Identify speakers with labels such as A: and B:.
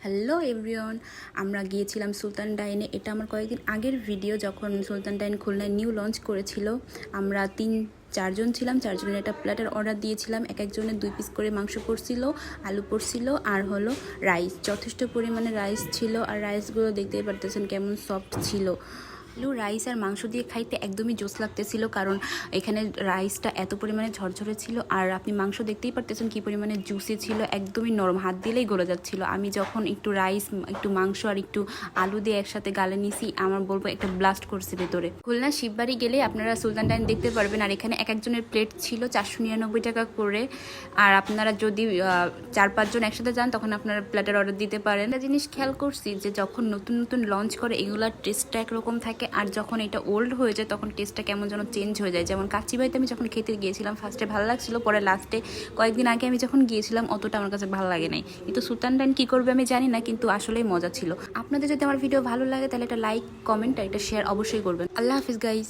A: Hello everyone, আমরা গিয়েছিলাম সুলতান ডাইনে। এটা আমার কয়েকদিন আগের ভিডিও, যখন সুলতান ডাইন খুলনায় নিউ লঞ্চ করেছিল। আমরা চারজন ছিলাম, চারজনের একটা প্লেটের অর্ডার দিয়েছিলাম। এক একজনের 2 পিস করে মাংস পড়ছিল, আলু পড়ছিল, আর হলো রাইস। যথেষ্ট পরিমাণে রাইস ছিল, আর রাইসগুলো দেখতেই পারতেছেন কেমন সফট ছিল। আলু, রাইস আর মাংস দিয়ে খাইতে একদমই জোস লাগতেছিল, কারণ এখানে রাইসটা এত পরিমাণে ঝরঝরে ছিল, আর আপনি মাংস দেখতেই পারতেছেন কি পরিমাণে জুসি ছিল, একদমই নরম, হাত দিলেই গলে যাচ্ছিল। আমি যখন একটু রাইস, একটু মাংস আর একটু আলু দিয়ে একসাথে গালে নিছি, আমার বলবো একটা ব্লাস্ট করছে ভেতরে। খুলনা শিববাড়ি গেলে আপনারা সুলতান ডাইন দেখতে পারবেন। আর এখানে এক একজনের প্লেট ছিল 499 টাকা করে। আর আপনারা যদি 4-5 জন একসাথে যান, তখন আপনারা প্লেটের অর্ডার দিতে পারেন। একটা জিনিস খেয়াল করছি যে যখন নতুন নতুন লঞ্চ করে, এগুলার টেস্টটা একরকম থাকে, আর যখন এটা ওল্ড হয়ে যায় তখন টেস্টটা কেমন যেন চেঞ্জ হয়ে যায়। যেমন কাচ্চিবাড়িতে আমি যখন খেতে গিয়েছিলাম, ফার্স্টে ভালো লাগছিল, পরে লাস্টে কয়েকদিন আগে আমি যখন গিয়েছিলাম অতটা আমার কাছে ভালো লাগে নাই। কিন্তু সুলতান ডাইন কী করবে আমি জানি না, কিন্তু আসলেই মজা ছিল। আপনাদের যদি আমার ভিডিও ভালো লাগে তাহলে একটা লাইক, কমেন্ট আর একটা শেয়ার অবশ্যই করবেন। আল্লাহ হাফিজ গাইজ।